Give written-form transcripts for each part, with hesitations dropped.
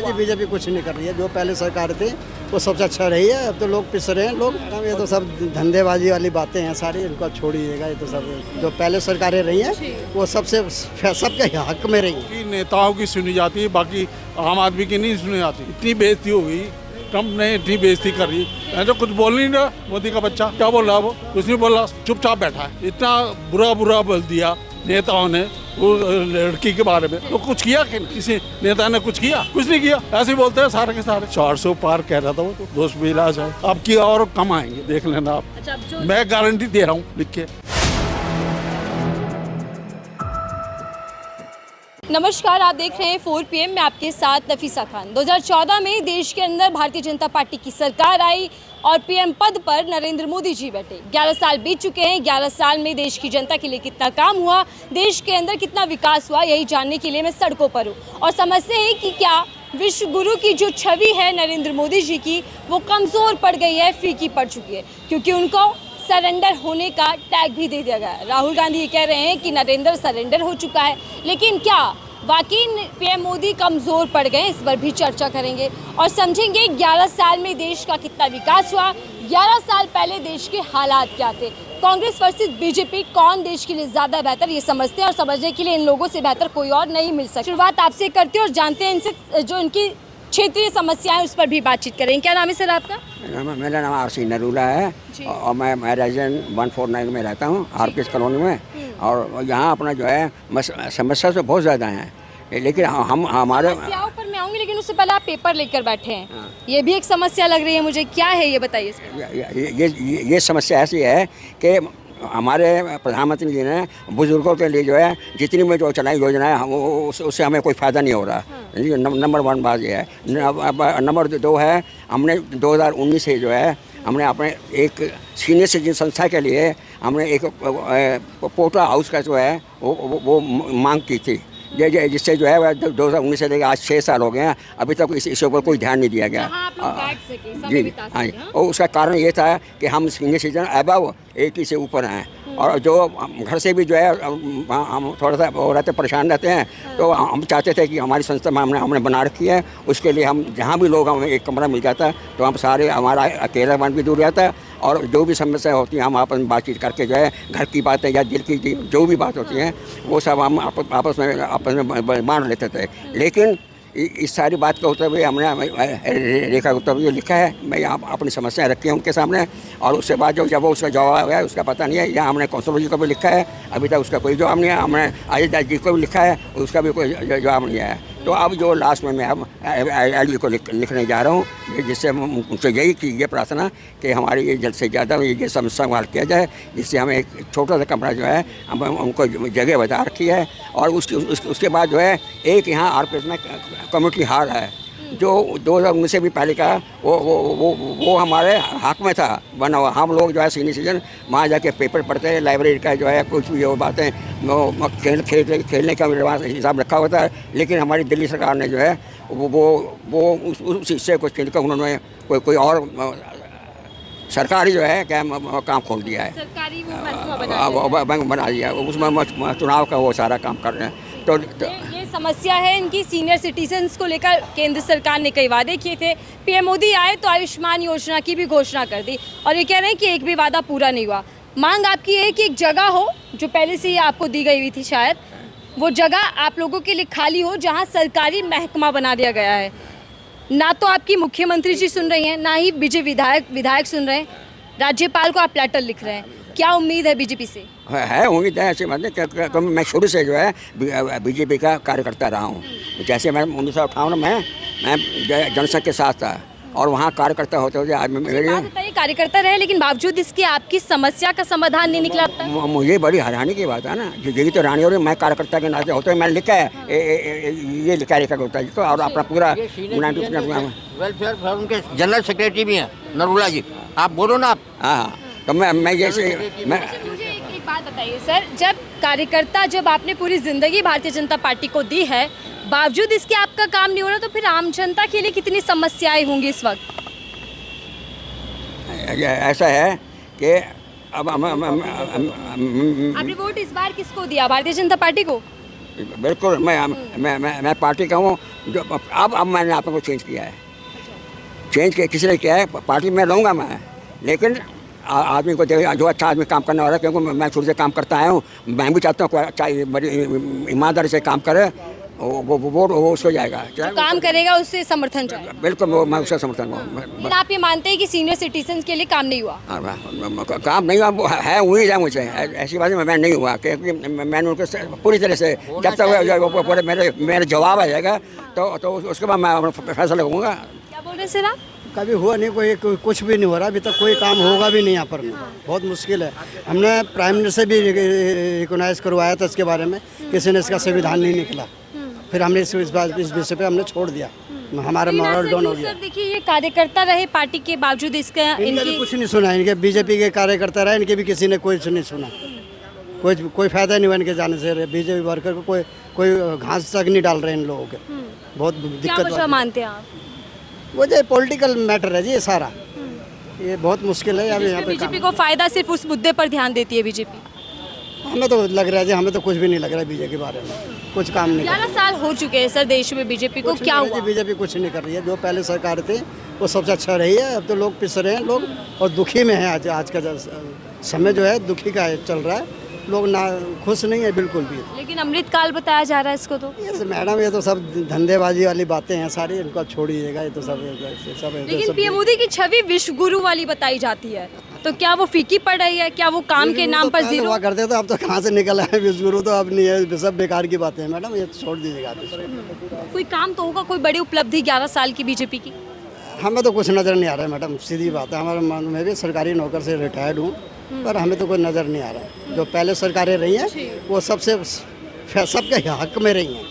जी BJP कुछ नहीं कर रही है। जो पहले सरकार थी वो सबसे अच्छा रही है। अब तो लोग पिस रहे हैं लोग। ये तो सब धंधेबाजी वाली बातें हैं सारी, इनको छोड़िएगा। ये तो सब जो पहले सरकारें रही हैं वो सबके हक में रही हैं। नेताओं की सुनी जाती है, बाकी आम आदमी की नहीं सुनी जाती। इतनी बेइज्जती हो गई, ट्रम्प ने इतनी बेइज्जती कर रही है तो कुछ बोल नहीं रहा। मोदी का बच्चा क्या बोल रहा है, वो कुछ नहीं बोल रहा, चुपचाप बैठा है। इतना बुरा बोल दिया नेताओं ने वो लड़की के बारे में। तो कुछ किया कि किसी नेता ने कुछ किया? कुछ नहीं किया। ऐसे ही बोलते हैं सारे के सारे। 400 पार कह रहा था वो, तो दोस्त भी इलाज है। अब की और कम आएंगे, देख लेना आप। अच्छा, मैं गारंटी दे रहा हूँ लिख के। नमस्कार, आप देख रहे हैं 4 PM। मैं आपके साथ नफीसा खान। 2014 में देश के अंदर भारतीय जनता पार्टी की सरकार आई और PM पद पर नरेंद्र मोदी जी बैठे। 11 साल बीत चुके हैं। 11 साल में देश की जनता के लिए कितना काम हुआ, देश के अंदर कितना विकास हुआ, यही जानने के लिए मैं सड़कों पर हूँ। और समझते हैं कि क्या विश्व गुरु की जो छवि है नरेंद्र मोदी जी की, वो कमज़ोर पड़ गई है, फीकी पड़ चुकी है, क्योंकि उनको सरेंडर होने का टैग भी दे दिया गया है। राहुल गांधी ये कह रहे हैं कि नरेंद्र सरेंडर हो चुका है, लेकिन क्या वाकई PM मोदी कमज़ोर पड़ गए? इस पर भी चर्चा करेंगे और समझेंगे 11 साल में देश का कितना विकास हुआ, 11 साल पहले देश के हालात क्या थे। कांग्रेस वर्सेस बीजेपी, कौन देश के लिए ज़्यादा बेहतर, ये समझते हैं और समझने के लिए इन लोगों से बेहतर कोई और नहीं मिल सकता। शुरुआत आपसे करते हैं और जानते हैं इनसे जो इनकी क्षेत्रीय समस्याएं, उस पर भी बातचीत करेंगे। क्या नाम है सर आपका? मेरा नाम RC नरूला है और मैं रेजिडेंट 149 में रहता हूँ, RPS कॉलोनी में। और यहाँ अपना जो है समस्या तो बहुत ज़्यादा है, लेकिन हम हमारे समस्याओं पर मैं आऊँगी, लेकिन उससे पहले आप पेपर लेकर बैठे हैं। ये भी एक समस्या लग रही है मुझे, क्या है ये बताइए। ये समस्या ऐसी है कि हमारे प्रधानमंत्री जी ने बुजुर्गों के लिए जो है जितनी में जो चलाई योजना है उससे हमें कोई फ़ायदा नहीं हो रहा। नंबर 1 बात ये है। नंबर 2 है, हमने 2019 से जो है हमने अपने एक सीनियर सिटीजन संस्था के लिए हमने एक पोटा हाउस का जो है वो मांग की थी, जिससे जो है 2019 से लेकर आज 6 साल हो गए हैं, अभी तक इस ऊपर कोई ध्यान नहीं दिया गया। जी हाँ, और उसका कारण ये था कि हम सीनियर सिटीजन अबव 80 से ऊपर हैं और जो घर से भी जो है हम थोड़ा सा वो रहते परेशान रहते हैं। तो हम चाहते थे कि हमारी संस्था में हमने बना रखी है, उसके लिए हम जहाँ भी लोग हमें एक कमरा मिल जाता है तो हम सारे हमारा अकेलापन भी दूर रहता है और जो भी समस्या होती है हम आपस में बातचीत करके जो है घर की बातें या दिल की जो भी बात होती है वो सब हम आपस में बांट लेते थे। लेकिन इस सारी बात को होते हुए हमने रेखा गुप्ता को लिखा है, मैं अपनी समस्याएं रखी हैं उनके सामने और उसके बाद जब वो उसका जवाब है उसका पता नहीं है। यहाँ हमने कौंसलर जी को भी लिखा है, अभी तक उसका कोई जवाब नहीं है। हमने अजय दास जी को भी लिखा है, उसका भी कोई जवाब नहीं है। तो अब जो लास्ट में मैं अब LG को लिखने जा रहा हूँ, जिससे उनसे यही की ये प्रार्थना कि हमारी ये जल्द से ज़्यादा ये समस्या को हल किया जाए, जिससे हमें एक छोटा सा कमरा जो है हम उनको जगह बता रखी है। और उसके बाद जो है एक यहाँ RPS में कम्युनिटी हॉल है जो 2019 से भी पहले का वो हमारे हक में था बना हुआ। हम लोग जो है सीनियर सिटीजन वहाँ जाके पेपर पढ़ते हैं, लाइब्रेरी का जो है कुछ भी वो बातें खेलने का हिसाब रखा होता है। लेकिन हमारी दिल्ली सरकार ने जो है वो उस हिस्से को चीन का उन्होंने कोई और सरकारी जो है क्या काम खोल दिया है, सरकारी बैंक बना दिया, उसमें चुनाव का वो सारा काम कर रहे हैं। तो ये समस्या है इनकी। सीनियर सिटीजन्स को लेकर केंद्र सरकार ने कई वादे किए थे। PM मोदी आए तो आयुष्मान योजना की भी घोषणा कर दी और ये कह रहे हैं कि एक भी वादा पूरा नहीं हुआ। मांग आपकी है कि एक जगह हो जो पहले से ही आपको दी गई हुई थी, शायद वो जगह आप लोगों के लिए खाली हो जहाँ सरकारी महकमा बना दिया गया है। ना तो आपकी मुख्यमंत्री जी सुन रही हैं, ना ही बीजेपी विधायक सुन रहे हैं, राज्यपाल को आप लेटर लिख रहे हैं। क्या उम्मीद है बीजेपी से? है उम्मीद है, ऐसी बात नहीं। मैं शुरू से जो है बीजेपी का कार्यकर्ता रहा हूँ। जैसे मैं 1958 में मैं जनसंघ के साथ था और वहाँ कार्यकर्ता होते होते आज मेरे कार्यकर्ता रहे, लेकिन बावजूद इसके आपकी समस्या का समाधान नहीं निकला। मुझे बड़ी हैरानी की बात है ना, यही तो रानी और मैं कार्यकर्ता के नाते होते मैंने लिखा है ये लिखा रेखा गुप्ता जी को और अपना पूरा वेलफेयर उनके जनरल सेक्रेटरी भी हैं नरूला जी। आप बोलो ना आप। हाँ, तो मैं जैसे मैं मुझे एक बात बताइए सर, जब आपने पूरी ज़िंदगी भारतीय जनता पार्टी को दी है, बावजूद इसके आपका काम नहीं हो रहा, तो फिर आम जनता के लिए कितनी समस्याएं होंगी इस वक्त? ऐसा है कि अब आपने वोट इस बार किसको दिया? भारतीय जनता पार्टी को? बिल्कुल मैं पार्टी का हूँ जो अब मैंने आपको चेंज किया है। चेंज किसी ने किया है, पार्टी में रहूँगा मैं, लेकिन आदमी को जो अच्छा आदमी काम करने वाला है, क्योंकि मैं शुरू से काम करता आया हूँ, मैं भी चाहता हूँ कोई अच्छा बड़ी ईमानदारी से काम करे, वो उसको जाएगा। जो काम करेगा उससे समर्थन चाहिए। बिल्कुल मैं उसका समर्थन हूँ। लेकिन आप ये मानते हैं कि सीनियर सिटीजन के लिए काम नहीं हुआ? काम नहीं हुआ है, हुई जाए मुझे, ऐसी बात मैं नहीं हुआ, क्योंकि मैंने उनको पूरी तरह से जब तक पूरे मेरे जवाब आ जाएगा तो उसके बाद मैं फैसला लगाऊंगा। क्या बोल रहे हैं सर आप? कभी हुआ नहीं, कोई कुछ भी नहीं हो रहा अभी तक, कोई काम होगा भी नहीं यहाँ पर। बहुत मुश्किल है। हमने प्राइम मिनिस्टर से भी रिकॉग्नाइज करवाया था इसके बारे में, किसी ने इसका संविधान नहीं निकला, फिर हमने इस विषय पे हमने छोड़ दिया, हमारा मॉरल डाउन हो गया। सर देखिए, ये कार्यकर्ता रहे पार्टी के बावजूद इसका इनके भी कुछ नहीं सुना, इनके बीजेपी के कार्यकर्ता रहे, इनके भी किसी ने कुछ नहीं सुना, कोई फायदा नहीं हुआ इनके जाने से। बीजेपी वर्कर को कोई घास तक नहीं डाल रहे इन लोगों के, बहुत दिक्कत। क्या मानते हैं आप? वो जो पॉलिटिकल मैटर है जी, ये सारा ये बहुत मुश्किल है। अभी यहाँ पे बीजेपी को फायदा सिर्फ उस मुद्दे पर ध्यान देती है बीजेपी। हमें तो लग रहा है जी, हमें तो कुछ भी नहीं लग रहा है बीजेपी के बारे में, कुछ काम नहीं। 11 साल हो चुके हैं सर देश में, बीजेपी को क्या हुआ? बीजेपी कुछ नहीं कर रही है। जो पहले सरकार थी वो सबसे अच्छा रही है। अब तो लोग पिस रहे हैं लोग, और दुखी में है। आज का समय जो है दुखी का चल रहा है, लोग ना खुश नहीं है बिल्कुल भी। लेकिन अमृतकाल बताया जा रहा है इसको तो। ये मैडम, ये तो सब धंधेबाजी वाली बातें हैं सारी, इनको छोड़िएगा। ये तो सब लेकिन पीएम मोदी की छवि विश्व गुरु वाली बताई जाती है, तो क्या वो फीकी पड़ रही है? क्या वो काम के नाम पर जीरो करते तो अब तो कहाँ से निकल आए विश्व गुरु, तो अब नहीं है, सब बेकार की बातें हैं मैडम, ये छोड़ दीजिएगा। कोई काम तो होगा, कोई बड़ी उपलब्धि 11 साल की बीजेपी की? हमें तो कुछ नज़र नहीं आ रहा है मैडम, सीधी बात है। हमारे मैं भी सरकारी नौकर से रिटायर्ड हूँ, पर हमें तो कोई नज़र नहीं आ रहा है। जो पहले सरकारें रही हैं वो सबसे सबके हक में रही हैं,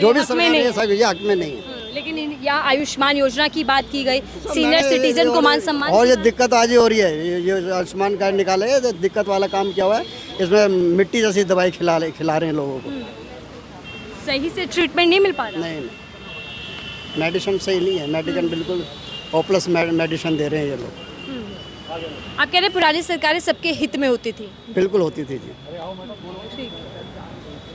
जो भी सरकारें हैं सब ये हक में नहीं है। लेकिन यहाँ आयुष्मान योजना की बात की गई, सीनियर सिटीजन को मान सम्मान, और ये दिक्कत आज ही हो रही है। ये आयुष्मान कार्ड निकाले है, तो दिक्कत वाला काम क्या हुआ है, इसमें मिट्टी जैसी दवाई खिला रहे हैं लोगों को, सही से ट्रीटमेंट नहीं मिल पा रहा। नहीं, मेडिसिन सही नहीं है, मेडिसिन बिल्कुल होपलेस मेडिसिन दे रहे हैं ये लोग। आप कह रहे हैं पुरानी सरकारें सबके हित में होती थी? बिल्कुल होती थी जी,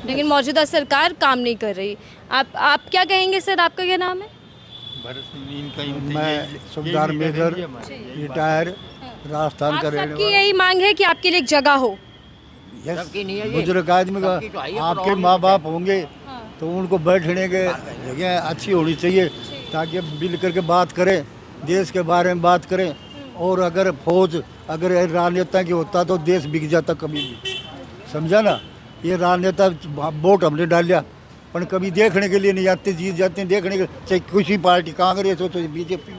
लेकिन मौजूदा सरकार काम नहीं कर रही। आप क्या कहेंगे सर, आपका क्या नाम है? मैं सुबेदार मेजर रिटायर राजस्थान का रहने सबकी यही मांग है कि आपके लिए एक जगह हो। बुजुर्ग आदमी का आपके माँ बाप होंगे तो उनको बैठने के जगह अच्छी होनी चाहिए, ताकि मिल करके बात करें, देश के बारे में बात करें। और अगर फौज अगर राजनेता की होता तो देश बिक जाता कभी भी, समझा ना। ये राजनेता वोट हमने डाल लिया, पर कभी देखने के लिए नहीं आते, जीत जाते हैं देखने के, चाहे किसी पार्टी, कांग्रेस हो तो बीजेपी,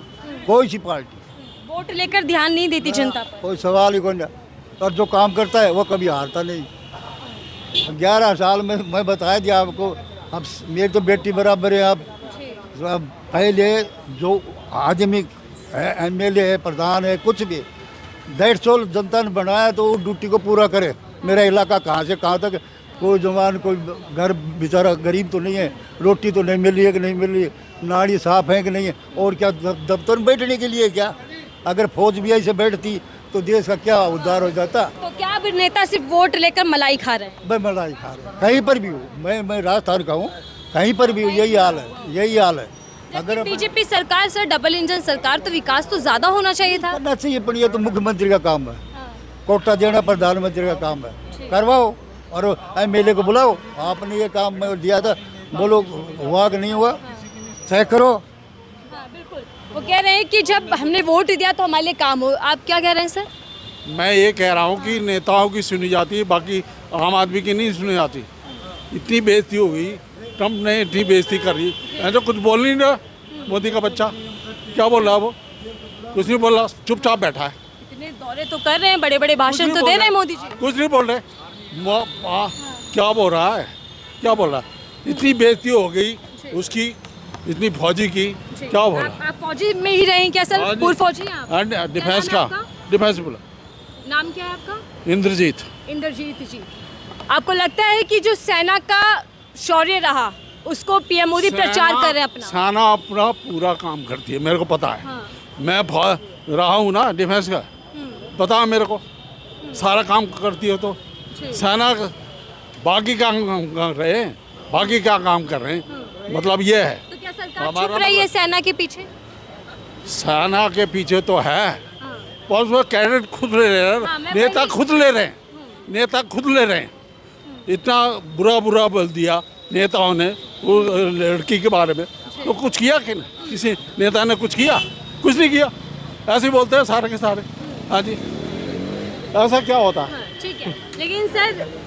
कोई सी पार्टी, वोट लेकर ध्यान नहीं देती जनता पर। कोई सवाल ही कोई नहीं। और जो काम करता है वो कभी हारता नहीं। 11 साल में मैं बताया दिया आपको, अब मेरी तो बेटी बराबर है। अब पहले जो आदमी एमएलए है, प्रधान है, कुछ भी 150 जनता ने बनाया तो वो ड्यूटी को पूरा करे। मेरा इलाका कहाँ से कहाँ तक, कोई जवान कोई घर बेचारा गरीब तो नहीं है, रोटी तो नहीं मिल रही है कि नहीं मिल रही है, नाली साफ है कि नहीं है, और क्या दफ्तर में बैठने के लिए क्या? अगर फौज भी ऐसे बैठती तो देश का क्या उद्धार हो जाता। तो क्या अब नेता सिर्फ वोट लेकर मलाई खा रहे हैं? मैं मलाई खा रहा हूँ, कहीं पर भी हूँ, मैं राजस्थान का हूँ, कहीं पर भी हूँ, यही हाल है, यही हाल है। अगर बीजेपी सरकार सर डबल इंजन सरकार, तो विकास तो ज्यादा होना चाहिए था। करना चाहिए, पर ये तो मुख्यमंत्री का काम है, कोटा देना प्रधानमंत्री का काम है, करवाओ और एमएलए को बुलाओ। आपने ये काम में दिया था, बोलो हुआ कि नहीं हुआ, तय करो। बिल्कुल, वो कह रहे हैं कि जब हमने वोट दिया तो हमारे लिए काम हो। आप क्या कह रहे हैं सर? मैं ये कह रहा हूँ कि नेताओं की सुनी जाती है, बाकी आम आदमी की नहीं सुनी जाती। इतनी बेइज्जती हो गई, ट्रम्प ने इतनी बेइज्जती कर रही है, तो कुछ बोल नहीं रहा। मोदी का बच्चा क्या बोल रहा है, वो कुछ नहीं बोल रहा, चुपचाप बैठा है। इतने दौरे तो कर रहे हैं, बड़े बड़े भाषण तो दे रहे हैं मोदी जी, कुछ नहीं बोल रहे। क्या बोल रहा है, क्या बोल रहा है? इतनी बेइज्जती हो गई उसकी, इतनी फौजी की, क्या बोला? आप फौजी में ही रहे क्या सर? पूर्व फौजी हैं आप? डिफेंस का, डिफेंस बोला। नाम क्या है आपका? इंद्रजीत। इंद्रजीत जी, आपको लगता है कि जो सेना का शौर्य रहा उसको पीएम मोदी प्रचार कर रहे हैं अपना? सेना अपना पूरा काम करती है, मेरे को पता है। हाँ। मैं रहा हूँ ना डिफेंस का, पता है मेरे को, सारा काम करती है। तो सेना बाकी काम कर रहे हैं, बाकी क्या काम कर रहे हैं, मतलब ये है। तो क्या सरकार हमारा छुप रही है सेना के पीछे? सेना के पीछे तो है, पर उसमें कैडेट खुद ले रहे हाँ, हैं, मैं नेता वही- खुद ले रहे हैं, नेता खुद ले रहे हैं। इतना बुरा बुरा बोल दिया नेताओं ने वो लड़की के बारे में, तो कुछ किया कि नहीं? किसी नेता ने कुछ किया? कुछ नहीं किया, ऐसे ही बोलते हैं सारे के सारे। हाँ जी, ऐसा क्या होता है? हाँ, ठीक है। लेकिन सर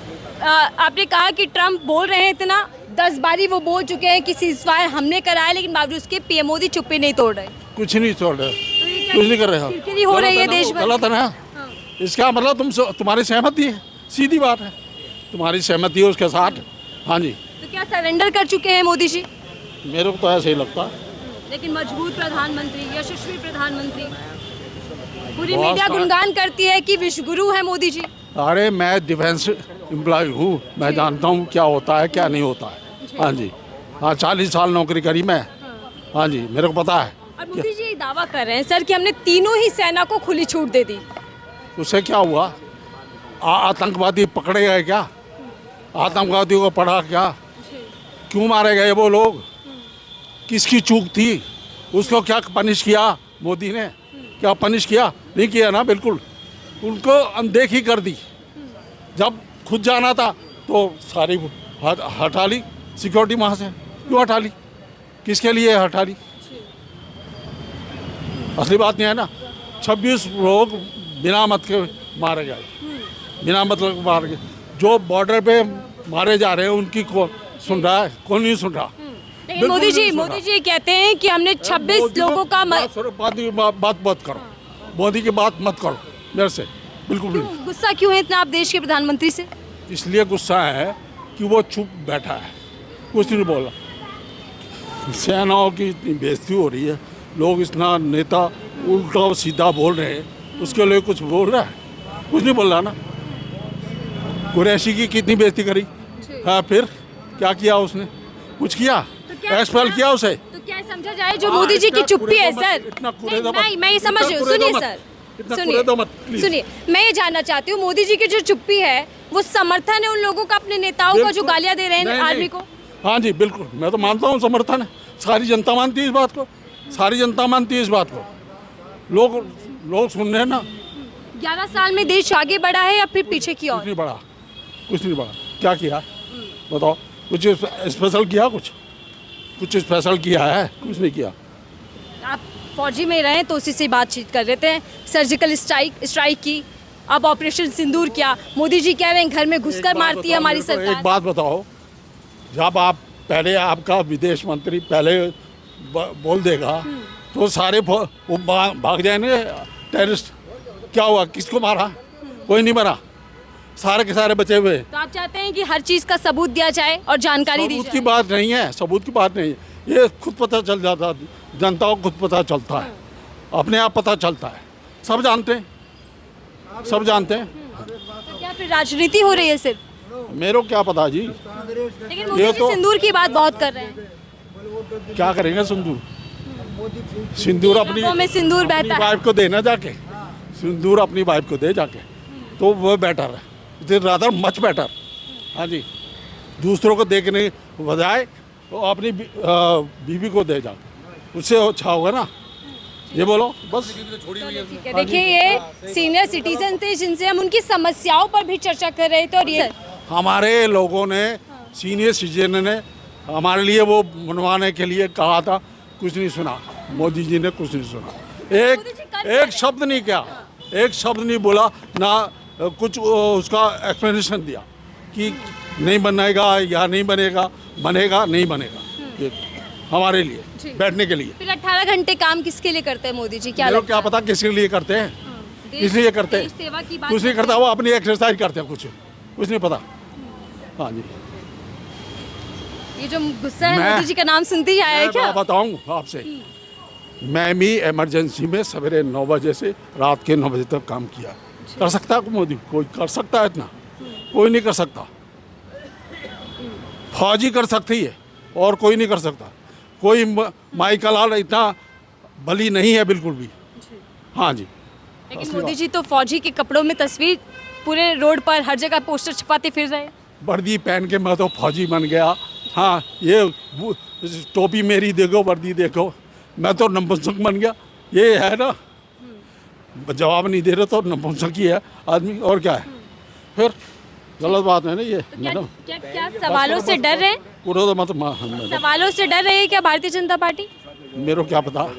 आपने कहा कि ट्रम्प बोल रहे हैं इतना, 10 बारी वो बोल चुके हैं कि सीज़फायर हमने कराया, लेकिन बावजूद उसके पीएम मोदी चुप्पी नहीं तोड़ रहे। कुछ नहीं छोड़ रहे, तो ये क्या कुछ नहीं कर रहे हो। किरकिरी हो रही है गलत ना देश वो, भर में। गलत है ना। हाँ। इसका मतलब तुम्हारी सहमति है, सीधी बात है, तुम्हारी सहमति है उसके साथ। हाँ जी, तो क्या सरेंडर कर चुके हैं मोदी जी? मेरे को तो ऐसे ही लगता है। लेकिन मजबूत प्रधानमंत्री, यशस्वी प्रधानमंत्री, पूरी बहुत मीडिया सारा- गुणगान करती है कि विश्वगुरु है मोदी जी। अरे मैं डिफेंस एम्प्लॉय हूँ, मैं जानता हूँ क्या होता है क्या नहीं होता है। हाँ जी, हाँ 40 साल नौकरी करी मैं। हाँ जी, मेरे को पता है। और मोदी जी एक दावा कर रहे हैं सर कि हमने तीनों ही सेना को खुली छूट दे दी। उससे क्या हुआ? आतंकवादी पकड़े गए क्या? आतंकवादियों को पढ़ा क्या? क्यों मारे गए वो लोग? किसकी चूक थी? उसको क्या पनिश किया मोदी ने? क्या पनिश किया? नहीं किया ना, बिल्कुल। उनको अनदेखी कर दी। जब खुद जाना था तो सारी हटा ली सिक्योरिटी वहाँ से। क्यों हटा ली? किसके लिए हटा ली? असली बात नहीं है ना। 26 लोग बिना मत के मारे गए, बिना मतलब के मारे गए। जो बॉर्डर पे मारे जा रहे हैं उनकी कौन सुन रहा है? कौन नहीं सुन रहा? लेकिन बिल्कुल मोदी जी नहीं सुन मोदी जी कहते हैं कि हमने 26 लोगों का बात मत करो, मोदी की बात मत करो मेरे से, बिल्कुल भी नहीं। गुस्सा क्यों है इतना आप देश के प्रधानमंत्री से? इसलिए गुस्सा है कि वो चुप बैठा है, कुछ नहीं बोला। सेनाओं की इतनी बेइज्जती हो रही है, लोग इतना नेता उल्टा सीधा बोल रहे हैं, उसके लिए कुछ बोल रहा है? कुछ नहीं बोल रहा ना। कुरैशी की कितनी बेइज्जती करी, हाँ फिर क्या किया उसने? कुछ किया? एक्सपेल किया उसे? तो क्या समझा जाए जो मोदी जी की चुप्पी है सर? इतना नहीं, कुरेदो मत, मैं ये समझ रही हूँ, सुनिए सर, सुनिए। सुनिए, मैं ये जानना चाहती हूँ मोदी जी की जो चुप्पी है वो समर्थन है उन लोगों का अपने नेताओं का जो गालियां दे रहे हैं आर्मी को? हाँ जी बिल्कुल, मैं तो मानता हूँ समर्थन है। सारी जनता मानती है इस बात को, सारी जनता मानती है इस बात को। लोग सुन रहे हैं ना। 11 साल में देश आगे बढ़ा है या फिर पीछे की कुछ ओर? नहीं बढ़ा, कुछ नहीं बढ़ा। क्या किया बताओ? कुछ स्पेशल किया? कुछ स्पेशल किया है? कुछ नहीं किया। आप फौजी में रहे तो उसी से बातचीत कर रहे थे, सर्जिकल स्ट्राइक की, अब ऑपरेशन सिंदूर किया। मोदी जी कह रहे हैं घर में घुसकर मारती है हमारी सरकार। एक बात बताओ, जब आप पहले आपका विदेश मंत्री पहले बोल देगा तो सारे वो भाग जाएंगे टेररिस्ट। क्या हुआ? किसको मारा? कोई नहीं मरा, सारे के सारे बचे हुए। तो आप चाहते हैं कि हर चीज का सबूत दिया जाए और जानकारी दी सबूत जाए? की बात नहीं है, सबूत की बात नहीं है। ये खुद पता चल जाता, जनता को खुद पता चलता है, अपने आप पता चलता है। सब जानते हैं, सब जानते हैं। तो क्या फिर राजनीति हो रही है सिर्फ? मेरे को क्या पता जी, लेकिन मोदी ये जी तो- सिंदूर की बात बहुत कर रहे हैं। क्या करेंगे सिंदूर? सिंदूर अपनी रंगों में सिंदूर बहता है। वाइफ को देना, जाके सिंदूर अपनी वाइफ को दे जाके, तो वो बेटर है, इट रादर मच बेटर। हाँ जी, दूसरों को देखने बजाय तो अपनी बीवी को दे जाके, उससे अच्छा होगा ना। ये बोलो बस। ठीक है, देखिए ये सीनियर सिटीजन थे जिनसे हम उनकी समस्याओं पर भी चर्चा कर रहे थे। और ये हमारे लोगों ने, सीनियर सिटीजन ने हमारे लिए वो मनवाने के लिए कहा था, कुछ नहीं सुना। मोदी जी ने कुछ नहीं सुना, एक शब्द नहीं किया, एक शब्द नहीं बोला ना, कुछ उसका एक्सप्लेनेशन दिया कि नहीं बनेगा या नहीं बनेगा, बनेगा नहीं बनेगा। ये हमारे लिए बैठने के लिए। फिर 18 घंटे काम किसके लिए करते हैं मोदी जी? क्या मेरे को लगता क्या पता किसके लिए करते हैं, देश- इसलिए करते देश सेवा की हैं। बात कुछ नहीं करते करता, वो अपनी एक्सरसाइज करते हैं, कुछ नहीं पता। हाँ जी, ये जो गुस्सा है मैं- मोदी जी का नाम सुनते ही आया है मैं क्या? बताऊं आपसे, मैं भी इमरजेंसी में सवेरे 9 बजे से रात के 9 बजे तक काम किया। कर सकता है मोदी? कोई कर सकता है इतना? कोई नहीं कर सकता। फौजी कर सकती है और कोई नहीं कर सकता। कोई माई का लाल इतना बली नहीं है बिल्कुल भी। हाँ जी, लेकिन मोदी जी तो फौजी के कपड़ों में तस्वीर पूरे रोड पर हर जगह पोस्टर छपाते फिर रहे हैं। वर्दी पहन के मैं तो फौजी बन गया। हाँ, ये टोपी मेरी देखो, वर्दी देखो, मैं तो नपुंसक बन गया। ये है ना, जवाब नहीं दे रहे तो नपुंसक ही है आदमी, और क्या है? फिर गलत बात है ना ये। तो क्या सवालों से डर रहे हैं? पूरा तो मत सवालों से डर रही है क्या भारतीय जनता पार्टी? मेरे को क्या पता,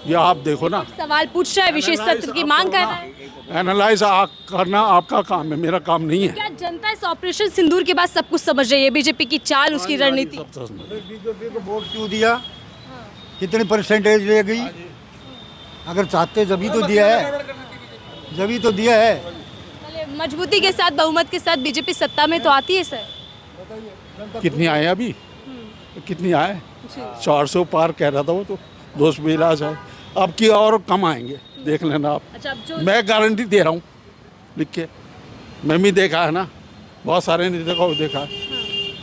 ये आप देखो ना। सवाल पूछ रहा है, विशेष सत्र की मांग कर रहा है। एनालाइज करना आपका काम है, मेरा काम नहीं है। क्या जनता इस ऑपरेशन सिंदूर के बाद सब कुछ समझ रही है? बीजेपी की चाल, उसकी रणनीति। बीजेपी को वोट क्यों दिया, कितनी परसेंटेज ले गई? अगर चाहते जभी तो दिया है, जभी तो दिया है। मजबूती के साथ, बहुमत के साथ बीजेपी सत्ता में तो आती है सर। कितनी आए अभी, कितनी आए? 400 पार कह रहा था वो तो, 200 भी इलाज है। अब की और कम आएंगे, देख लेना आप। अच्छा, अब जो मैं गारंटी दे रहा हूँ लिख के, मैं भी देखा है ना, बहुत सारे नेता को देखा है,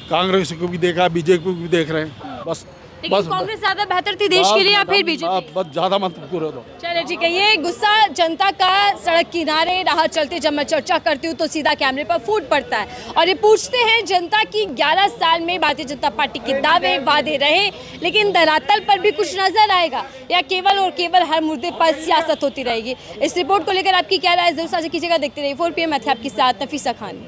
कांग्रेस को भी देखा, बीजेपी को भी देख रहे हैं। बस लेकिन कांग्रेस ज्यादा बेहतर थी देश के लिए या फिर बीजेपी? बस ज़्यादा मत पूरे दो। चलो ठीक है, ये गुस्सा जनता का सड़क किनारे राह चलते जब मैं चर्चा करती हूँ तो सीधा कैमरे पर फूट पड़ता है और ये पूछते हैं जनता की 11 साल में भारतीय जनता पार्टी के दावे वादे रहे, लेकिन धरातल पर भी कुछ नजर आएगा या केवल और केवल हर मुद्दे पर सियासत होती रहेगी? इस रिपोर्ट को लेकर आपकी क्या राय है जरूर साझा कीजिएगा। देखते रहिए 4 PM, मैं थी आपके साथ नफीसा खान।